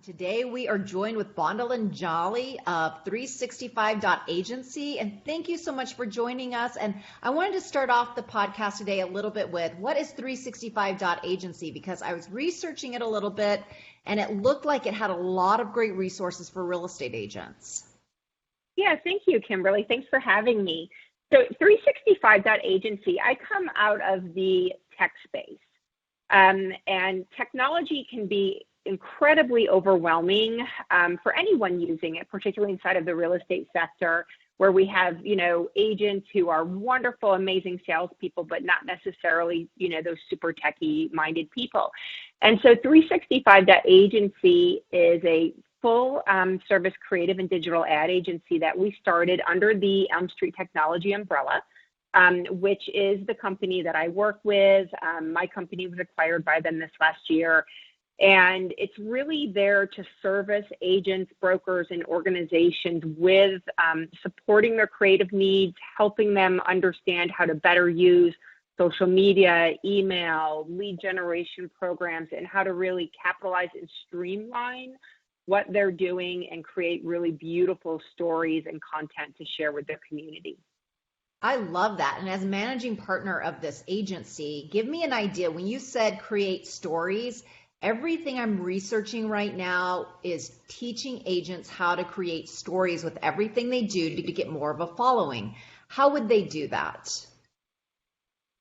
Today we are joined with Bondilyn Jolly of 365.agency, and thank you so much for joining us. And I wanted to start off the podcast today a little bit with what is 365.agency, because I was researching it a little bit and it looked like it had a lot of great resources for real estate agents. Yeah, thank you, Kimberly. Thanks for having me. So 365.agency, I come out of the tech space, and technology can be incredibly overwhelming for anyone using it, particularly inside of the real estate sector, where we have, agents who are wonderful, amazing salespeople, but not necessarily, those super techie minded people. And so 365.agency is a full service creative and digital ad agency that we started under the Elm Street Technology umbrella, which is the company that I work with. My company was acquired by them this last year. And it's really there to service agents, brokers, and organizations with supporting their creative needs, helping them understand how to better use social media, email, lead generation programs, and how to really capitalize and streamline what they're doing and create really beautiful stories and content to share with their community. I love that. And as managing partner of this agency, give me an idea. When you said create stories, everything I'm researching right now is teaching agents how to create stories with everything they do to get more of a following. How would they do that?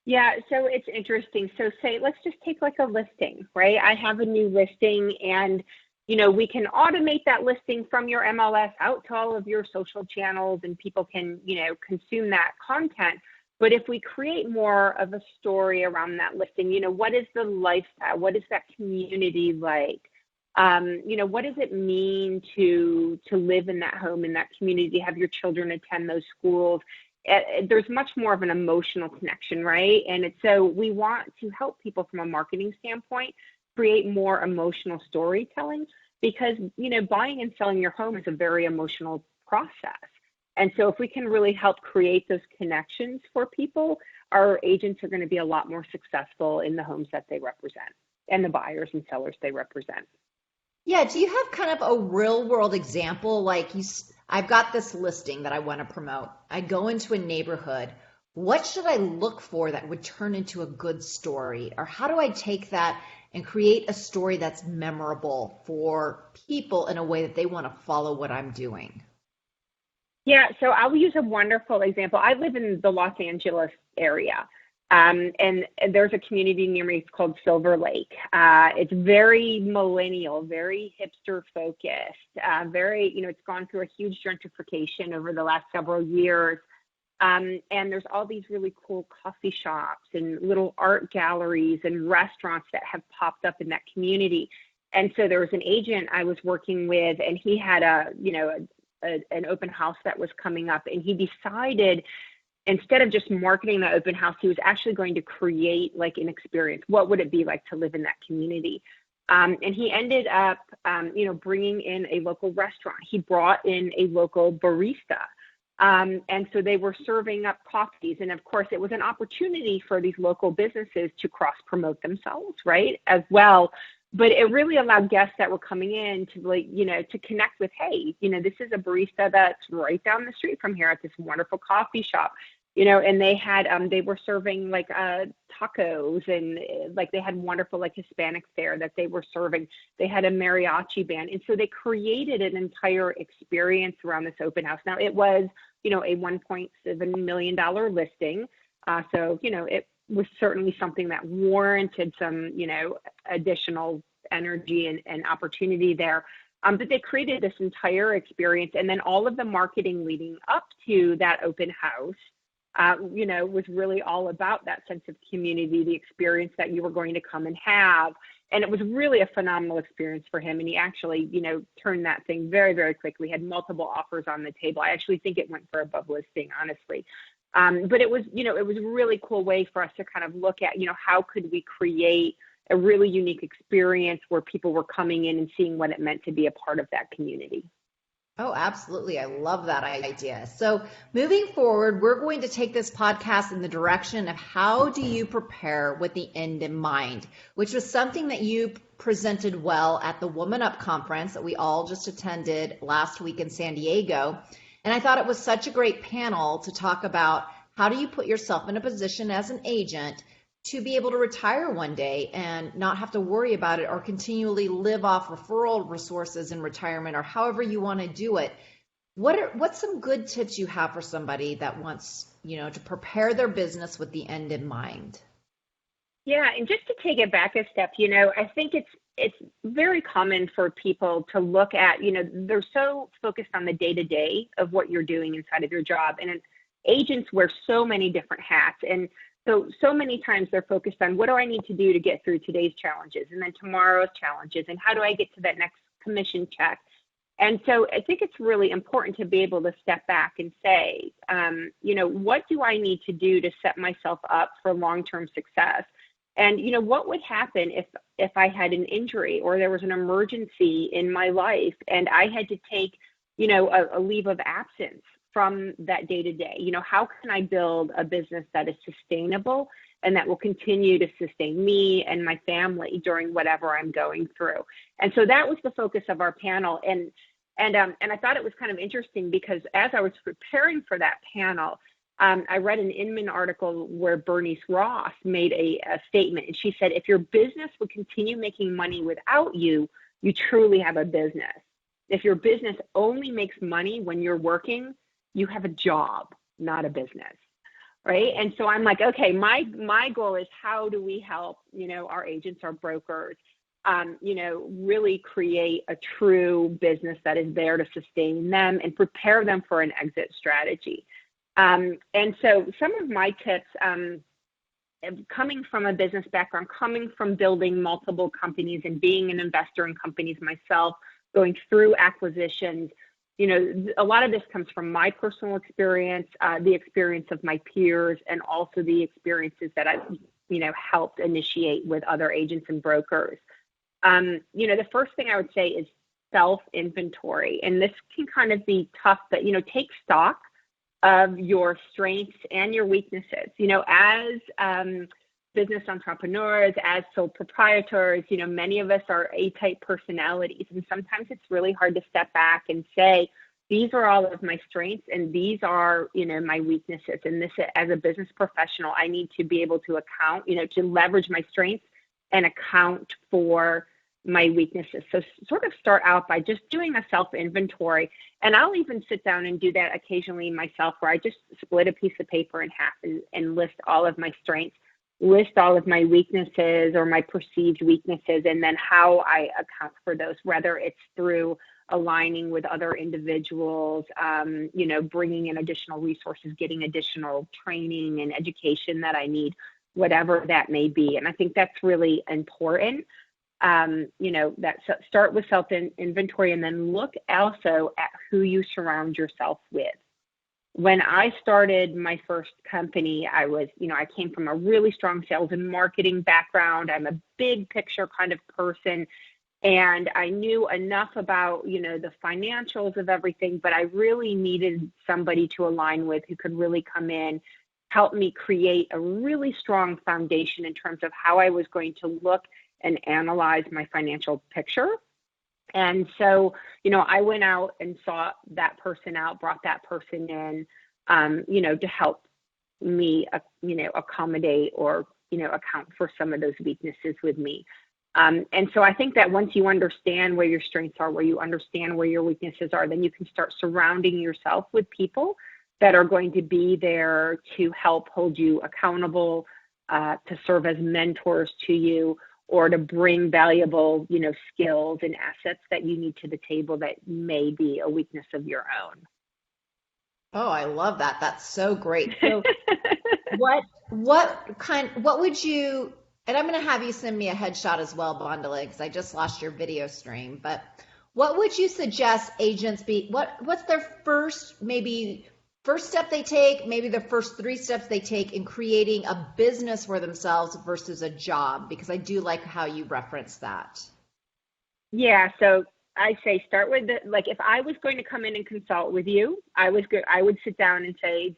Yeah, so it's interesting. So let's just take like a listing, right? I have a new listing and, we can automate that listing from your MLS out to all of your social channels and people can, consume that content. But if we create more of a story around that listing, what is the lifestyle? What is that community like? What does it mean to live in that home, in that community, have your children attend those schools? There's much more of an emotional connection, right? And so we want to help people from a marketing standpoint create more emotional storytelling because, buying and selling your home is a very emotional process. And so if we can really help create those connections for people, our agents are going to be a lot more successful in the homes that they represent and the buyers and sellers they represent. Yeah, do you have kind of a real world example? Like I've got this listing that I want to promote. I go into a neighborhood. What should I look for that would turn into a good story? Or how do I take that and create a story that's memorable for people in a way that they want to follow what I'm doing? Yeah, so I'll use a wonderful example. I live in the Los Angeles area, and there's a community near me. It's called Silver Lake. It's very millennial, very hipster focused, it's gone through a huge gentrification over the last several years. And there's all these really cool coffee shops and little art galleries and restaurants that have popped up in that community. And so there was an agent I was working with, and he had an open house that was coming up, and he decided instead of just marketing the open house, he was actually going to create like an experience. What would it be like to live in that community? And he ended up, bringing in a local restaurant. He brought in a local barista. And so they were serving up coffees. And of course, it was an opportunity for these local businesses to cross promote themselves, right, as well. But it really allowed guests that were coming in to to connect with, hey, this is a barista that's right down the street from here at this wonderful coffee shop, and they had, they were serving like tacos and like they had wonderful like Hispanic fare that they were serving. They had a mariachi band. And so they created an entire experience around this open house. Now it was, a $1.7 million listing. So, it was certainly something that warranted some, additional energy and opportunity there. But they created this entire experience. And then all of the marketing leading up to that open house, was really all about that sense of community, the experience that you were going to come and have. And it was really a phenomenal experience for him. And he actually, turned that thing very, very quickly, had multiple offers on the table. I actually think it went for above listing, honestly. But it was, it was a really cool way for us to kind of look at, how could we create a really unique experience where people were coming in and seeing what it meant to be a part of that community. Oh, absolutely. I love that idea. So moving forward, we're going to take this podcast in the direction of how do you prepare with the end in mind, which was something that you presented well at the Woman Up conference that we all just attended last week in San Diego. And I thought it was such a great panel to talk about how do you put yourself in a position as an agent to be able to retire one day and not have to worry about it or continually live off referral resources in retirement or however you want to do it. What's some good tips you have for somebody that wants, to prepare their business with the end in mind? Yeah, and just to take it back a step, I think it's very common for people to look at, they're so focused on the day-to-day of what you're doing inside of your job. And agents wear so many different hats. And so many times they're focused on what do I need to do to get through today's challenges and then tomorrow's challenges and how do I get to that next commission check. And so I think it's really important to be able to step back and say, what do I need to do to set myself up for long-term success? And, what would happen if I had an injury or there was an emergency in my life and I had to take, a leave of absence from that day to day? How can I build a business that is sustainable and that will continue to sustain me and my family during whatever I'm going through? And so that was the focus of our panel. And I thought it was kind of interesting because as I was preparing for that panel, I read an Inman article where Bernice Ross made a statement, and she said, if your business would continue making money without you, you truly have a business. If your business only makes money when you're working, you have a job, not a business, right? And so I'm like, okay, my goal is how do we help, our agents, our brokers, really create a true business that is there to sustain them and prepare them for an exit strategy. And so some of my tips, coming from a business background, coming from building multiple companies and being an investor in companies myself, going through acquisitions, a lot of this comes from my personal experience, the experience of my peers, and also the experiences that I've, helped initiate with other agents and brokers. The first thing I would say is self-inventory. And this can kind of be tough, but, take stock of your strengths and your weaknesses. As business entrepreneurs, as sole proprietors, many of us are A-type personalities. And sometimes it's really hard to step back and say, these are all of my strengths and these are, my weaknesses. And this, as a business professional, I need to be able to account, to leverage my strengths and account for my weaknesses. So sort of start out by just doing a self-inventory. And I'll even sit down and do that occasionally myself, where I just split a piece of paper in half and list all of my strengths, list all of my weaknesses or my perceived weaknesses, and then how I account for those, whether it's through aligning with other individuals, bringing in additional resources, getting additional training and education that I need, whatever that may be. And I think that's really important. Start with self-inventory and then look also at who you surround yourself with. When I started my first company, I came from a really strong sales and marketing background. I'm a big picture kind of person, and I knew enough about, the financials of everything, but I really needed somebody to align with who could really come in, help me create a really strong foundation in terms of how I was going to look and analyze my financial picture. And so, I went out and sought that person out, brought that person in, to help me, accommodate or, account for some of those weaknesses with me. And so I think that once you understand where your strengths are, where you understand where your weaknesses are, then you can start surrounding yourself with people that are going to be there to help hold you accountable, to serve as mentors to you, or to bring valuable, skills and assets that you need to the table that may be a weakness of your own. Oh, I love that. That's so great. So what would you, and I'm going to have you send me a headshot as well, Bondilyn, because I just lost your video stream, but what would you suggest agents what's their first step they take, maybe the first 3 steps they take in creating a business for themselves versus a job? Because I do like how you reference that. Yeah. So I say start with if I was going to come in and consult with you, I would sit down and say,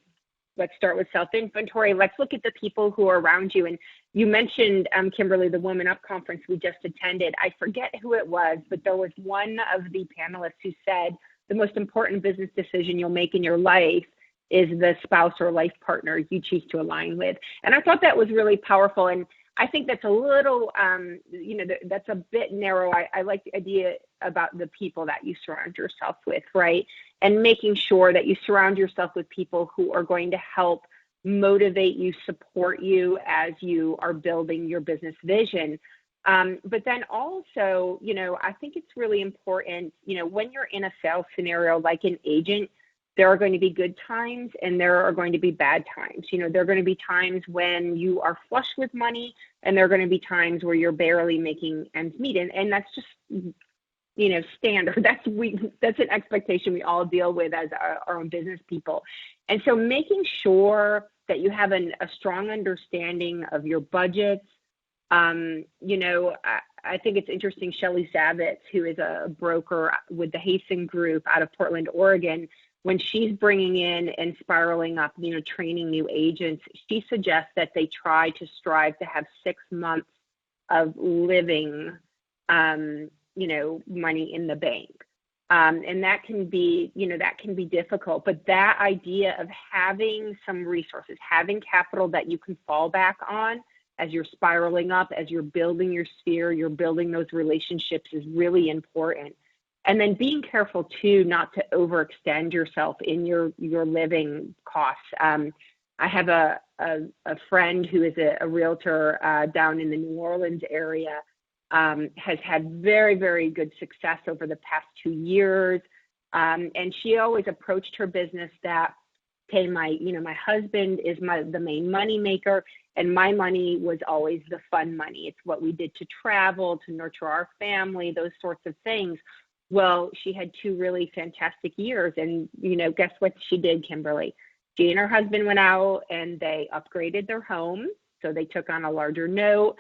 let's start with self-inventory. Let's look at the people who are around you You mentioned, Kimberly, the Woman Up conference we just attended. I forget who it was, but there was one of the panelists who said the most important business decision you'll make in your life is the spouse or life partner you choose to align with. And I thought that was really powerful. And I think that's a little, that's a bit narrow. I like the idea about the people that you surround yourself with, right? And making sure that you surround yourself with people who are going to help motivate you, support you as you are building your business vision. But then also, I think it's really important, when you're in a sales scenario like an agent, there are going to be good times and there are going to be bad times. There are going to be times when you are flush with money and there are going to be times where you're barely making ends meet. And that's just, standard. That's an expectation we all deal with as our own business people. And so making sure that you have a strong understanding of your budgets. I think it's interesting, Shelley Zavitz, who is a broker with the Hasten Group out of Portland, Oregon, when she's bringing in and spiraling up, training new agents, she suggests that they try to strive to have 6 months of living, money in the bank. And that can be, difficult. But that idea of having some resources, having capital that you can fall back on as you're spiraling up, as you're building your sphere, you're building those relationships is really important. And then being careful too, not to overextend yourself in your living costs. I have a friend who is a realtor down in the New Orleans area, has had very, very good success over the past 2 years. And she always approached her business that, okay, my husband is the main money maker, and my money was always the fun money. It's what we did to travel, to nurture our family, those sorts of things. Well, she had 2 really fantastic years. And, guess what she did, Kimberly? She and her husband went out and they upgraded their home. So they took on a larger note.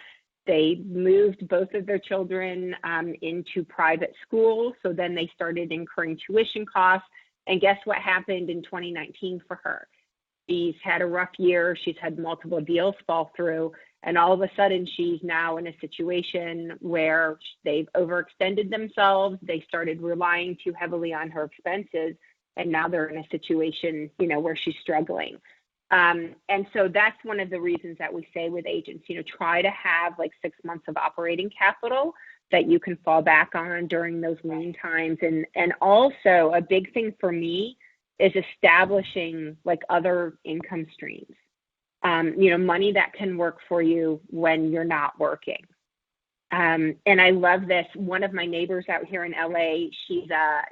They moved both of their children into private schools. So then they started incurring tuition costs. And guess what happened in 2019 for her? She's had a rough year. She's had multiple deals fall through. And all of a sudden, she's now in a situation where they've overextended themselves. They started relying too heavily on her expenses. And now they're in a situation, where she's struggling. And so that's one of the reasons that we say with agents, try to have like 6 months of operating capital that you can fall back on during those lean times. And also a big thing for me is establishing like other income streams. Money that can work for you when you're not working. And I love this. One of my neighbors out here in LA, she's a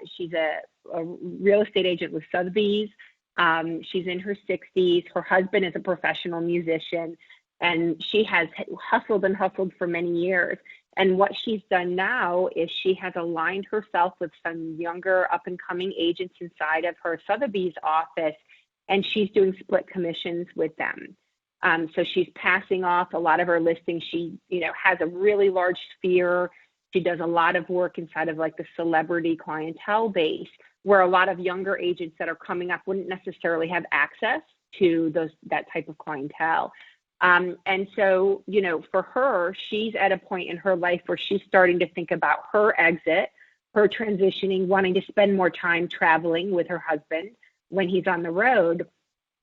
real estate agent with Sotheby's. She's in her 60s. Her husband is a professional musician, and she has hustled and hustled for many years. And what she's done now is she has aligned herself with some younger up and coming agents inside of her Sotheby's office, and she's doing split commissions with them. So she's passing off a lot of her listings. She, has a really large sphere. She does a lot of work inside of like the celebrity clientele base, where a lot of younger agents that are coming up wouldn't necessarily have access to that type of clientele. And so, for her, she's at a point in her life where she's starting to think about her exit, her transitioning, wanting to spend more time traveling with her husband when he's on the road.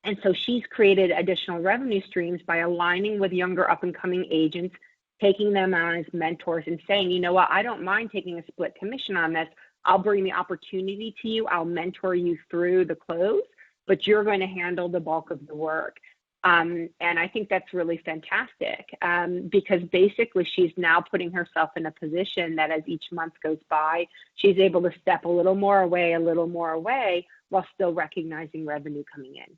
And so she's created additional revenue streams by aligning with younger up and coming agents, taking them on as mentors and saying, you know what, I don't mind taking a split commission on this. I'll bring the opportunity to you. I'll mentor you through the close, but you're going to handle the bulk of the work. And I think that's really fantastic because basically she's now putting herself in a position that as each month goes by, she's able to step a little more away while still recognizing revenue coming in.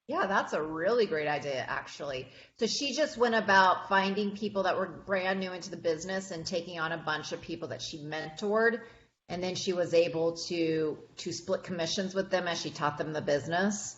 Yeah, that's a really great idea, actually. So she just went about finding people that were brand new into the business and taking on a bunch of people that she mentored. And then she was able to split commissions with them as she taught them the business.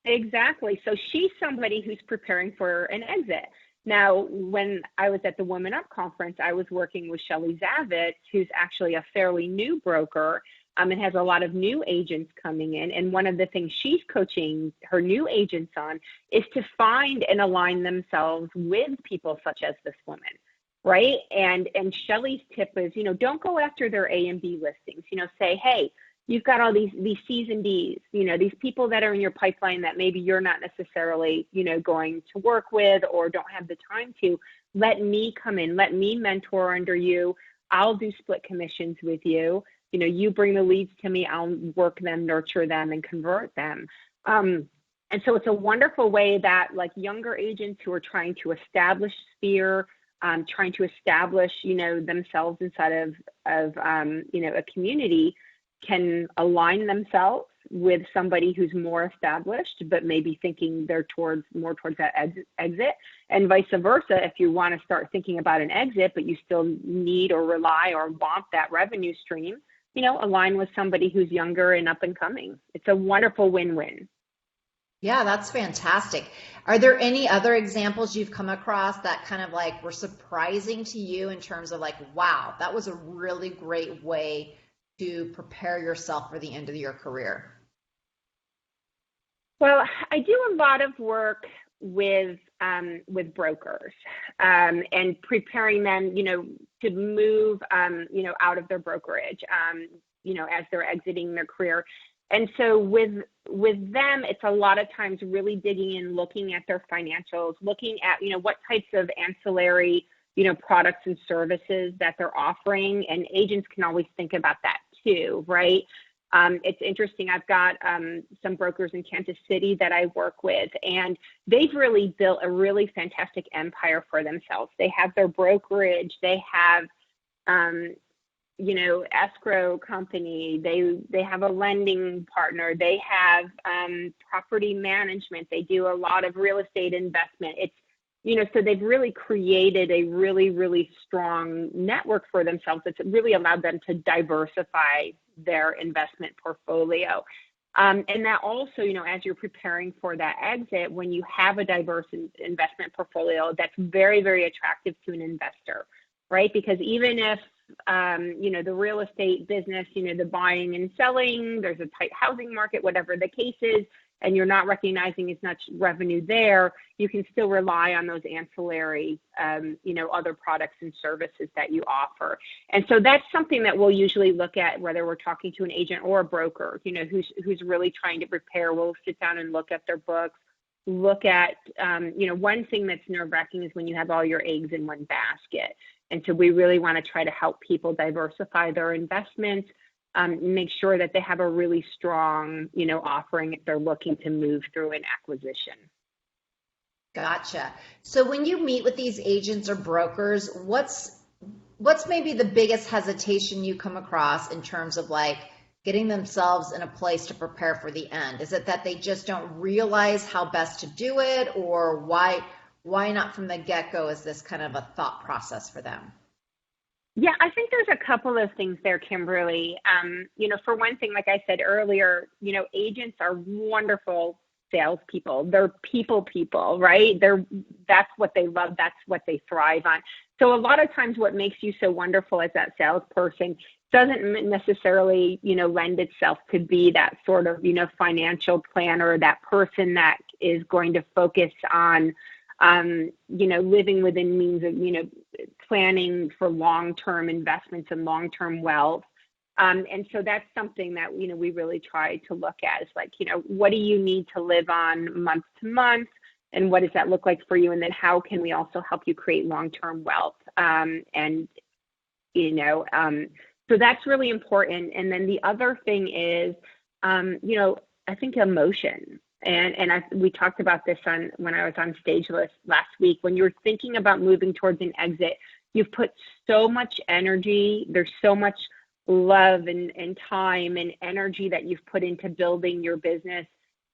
Exactly. So she's somebody who's preparing for an exit. Now, when I was at the Women Up conference, I was working with Shelly Zavitz, who's actually a fairly new broker, and has a lot of new agents coming in. And one of the things she's coaching her new agents on is to find and align themselves with people such as this woman, right? And Shelly's tip is, don't go after their A and B listings. Say, hey, you've got all these C's and D's, these people that are in your pipeline that maybe you're not necessarily, going to work with or don't have the time to. Let me come in, let me mentor under you. I'll do split commissions with you. You bring the leads to me, I'll work them, nurture them, and convert them. And so it's a wonderful way that like younger agents who are trying to establish sphere, trying to establish, themselves inside of a community, can align themselves with somebody who's more established, but maybe thinking they're more towards that exit, and vice versa. If you want to start thinking about an exit, but you still need or rely or want that revenue stream, align with somebody who's younger and up and coming. It's a wonderful win-win. Yeah, that's fantastic. Are there any other examples you've come across that kind of like were surprising to you in terms of like, wow, that was a really great way to prepare yourself for the end of your career? Well, I do a lot of work with brokers and preparing them, to move, out of their brokerage, as they're exiting their career. And so with them, it's a lot of times really digging in, looking at their financials, looking at, what types of ancillary, products and services that they're offering. And agents can always think about that too, right? It's interesting. I've got some brokers in Kansas City that I work with, and they've really built a really fantastic empire for themselves. They have their brokerage, they have, escrow company, they have a lending partner, they have property management, they do a lot of real estate investment. It's, so they've really created a really, really strong network for themselves that's really allowed them to diversify their investment portfolio. And that also, as you're preparing for that exit, when you have a diverse investment portfolio, that's very, very attractive to an investor, right? Because even if, the real estate business, the buying and selling, there's a tight housing market, whatever the case is, and you're not recognizing as much revenue there, you can still rely on those ancillary, other products and services that you offer. And so that's something that we'll usually look at, whether we're talking to an agent or a broker, who's really trying to prepare. We'll sit down and look at their books, look at, one thing that's nerve-wracking is when you have all your eggs in one basket. And so we really want to try to help people diversify their investments, make sure that they have a really strong, offering if they're looking to move through an acquisition. Gotcha. So when you meet with these agents or brokers, what's maybe the biggest hesitation you come across in terms of like getting themselves in a place to prepare for the end? Is it that they just don't realize how best to do it, or why not from the get-go is this kind of a thought process for them? Yeah, I think there's a couple of things there, Kimberly. For one thing, like I said earlier, agents are wonderful salespeople. They're people, right? That's what they love. That's what they thrive on. So a lot of times what makes you so wonderful as that salesperson doesn't necessarily, lend itself to be that sort of, financial planner, that person that is going to focus on, living within means of, planning for long-term investments and long-term wealth. And so that's something that, we really try to look at is like, what do you need to live on month to month? And what does that look like for you? And then how can we also help you create long-term wealth? So that's really important. And then the other thing is, I think emotion. We talked about this when I was on stage last week. When you're thinking about moving towards an exit, you've put so much energy. There's so much love and time and energy that you've put into building your business.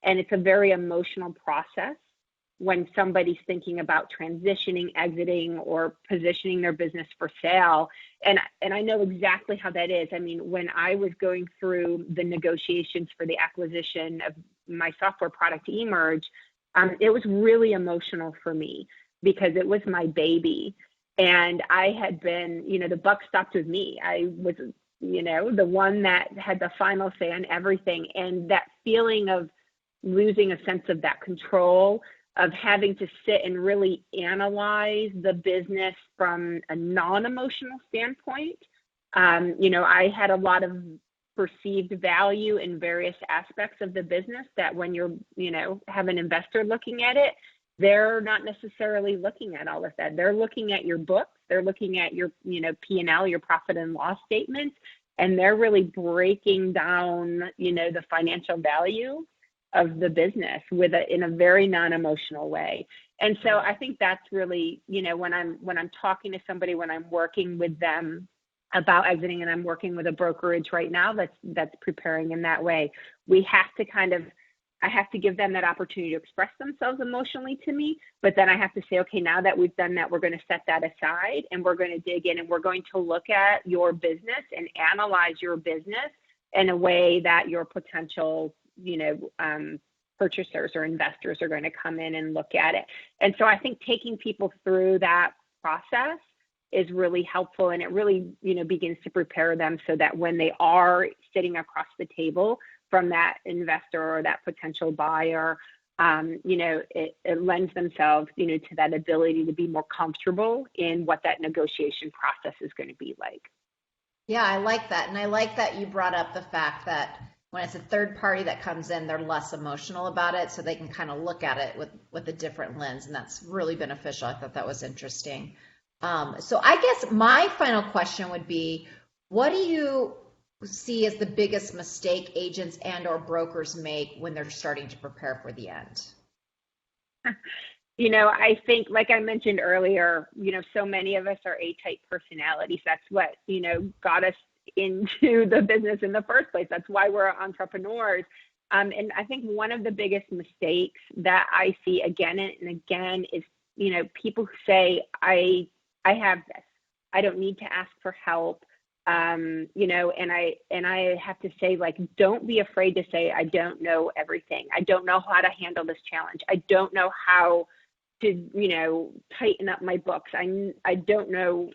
And it's a very emotional process when somebody's thinking about transitioning, exiting, or positioning their business for sale. And I know exactly how that is. I mean, when I was going through the negotiations for the acquisition of my software product, eMerge, it was really emotional for me because it was my baby. And I had been, the buck stopped with me. I was, the one that had the final say on everything. And that feeling of losing a sense of that control, of having to sit and really analyze the business from a non-emotional standpoint. I had a lot of perceived value in various aspects of the business that when you're, have an investor looking at it, they're not necessarily looking at all of that. They're looking at your books. They're looking at your, P&L, your profit and loss statements, and they're really breaking down, the financial value of the business in a very non-emotional way. And so I think that's really, when I'm talking to somebody, when I'm working with them about exiting, and I'm working with a brokerage right now that's preparing in that way, we have to I have to give them that opportunity to express themselves emotionally to me, but then I have to say, okay, now that we've done that, we're going to set that aside and we're going to dig in and we're going to look at your business and analyze your business in a way that your potential, purchasers or investors are going to come in and look at it. And so I think taking people through that process is really helpful, and it really, begins to prepare them so that when they are sitting across the table from that investor or that potential buyer, it lends themselves, to that ability to be more comfortable in what that negotiation process is going to be like. Yeah, I like that. And I like that you brought up the fact that when it's a third party that comes in, they're less emotional about it, so they can kind of look at it with a different lens, and that's really beneficial. I thought that was interesting. So I guess my final question would be, what do you see as the biggest mistake agents and or brokers make when they're starting to prepare for the end? I think, like I mentioned earlier, so many of us are A-type personalities. That's what, got us into the business in the first place. That's why we're entrepreneurs. And I think one of the biggest mistakes that I see again and again is, people who say, I have this, I don't need to ask for help. And I have to say, like, don't be afraid to say, I don't know everything. I don't know how to handle this challenge. I don't know how to, tighten up my books. I don't know,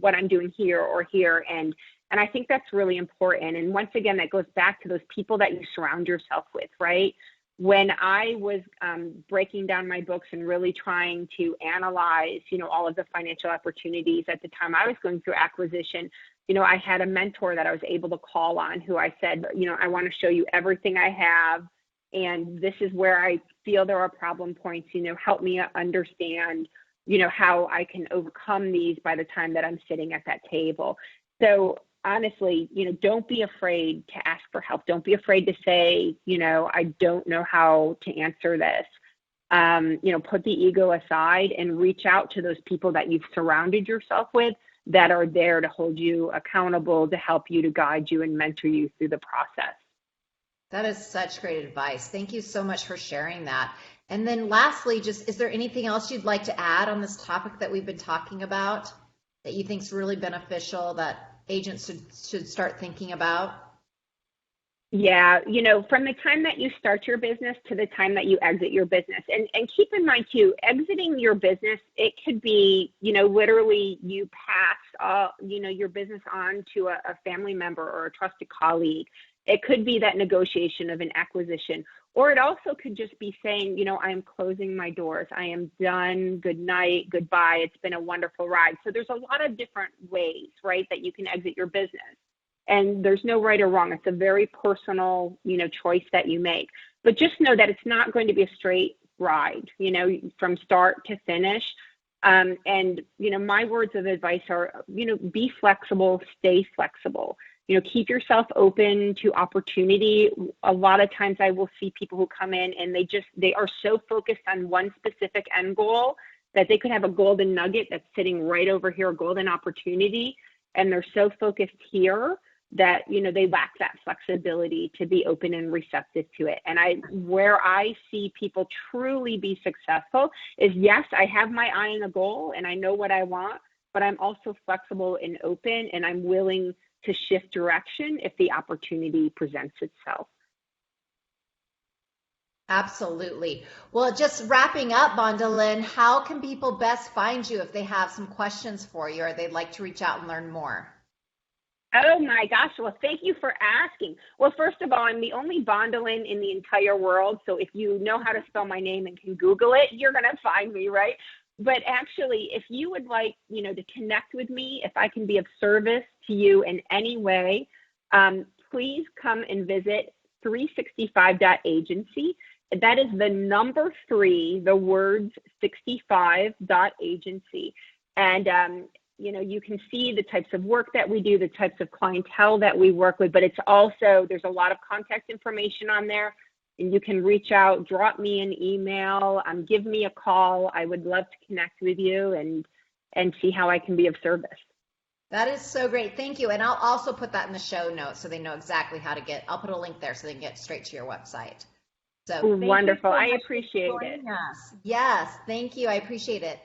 what I'm doing here or here. And I think that's really important. And once again, that goes back to those people that you surround yourself with, right? When I was breaking down my books and really trying to analyze, all of the financial opportunities at the time I was going through acquisition, I had a mentor that I was able to call on who I said, I want to show you everything I have. And this is where I feel there are problem points, help me understand, how I can overcome these by the time that I'm sitting at that table. So honestly, don't be afraid to ask for help. Don't be afraid to say, I don't know how to answer this. Put the ego aside and reach out to those people that you've surrounded yourself with that are there to hold you accountable, to help you, to guide you and mentor you through the process. That is such great advice. Thank you so much for sharing that. And then lastly, is there anything else you'd like to add on this topic that we've been talking about that you think is really beneficial that agents should start thinking about? Yeah, from the time that you start your business to the time that you exit your business. And keep in mind too, exiting your business, it could be, literally you pass, your business on to a family member or a trusted colleague. It could be that negotiation of an acquisition, or it also could just be saying, I'm closing my doors. I am done. Good night. Goodbye. It's been a wonderful ride. So there's a lot of different ways, right, that you can exit your business. And there's no right or wrong. It's a very personal, choice that you make. But just know that it's not going to be a straight ride, from start to finish. And my words of advice are, be flexible, stay flexible. Keep yourself open to opportunity. A lot of times I will see people who come in and they are so focused on one specific end goal that they could have a golden nugget that's sitting right over here, a golden opportunity. And they're so focused here that, they lack that flexibility to be open and receptive to it. And where I see people truly be successful is, yes, I have my eye on the goal and I know what I want, but I'm also flexible and open, and I'm willing to shift direction if the opportunity presents itself. Absolutely. Well, just wrapping up, Bondilyn, how can people best find you if they have some questions for you or they'd like to reach out and learn more? Oh my gosh. Well, thank you for asking. Well, first of all, I'm the only Bondolin in the entire world. So if you know how to spell my name and can Google it, you're going to find me, right? But actually, if you would like, to connect with me, if I can be of service to you in any way, please come and visit 365.agency. That is the number three, the words 65.agency. And you can see the types of work that we do, the types of clientele that we work with, but it's also, there's a lot of contact information on there, and you can reach out, drop me an email, give me a call. I would love to connect with you and see how I can be of service. That is so great. Thank you. And I'll also put that in the show notes so they know exactly how to I'll put a link there so they can get straight to your website. So wonderful. So I appreciate it. Us. Yes, thank you. I appreciate it.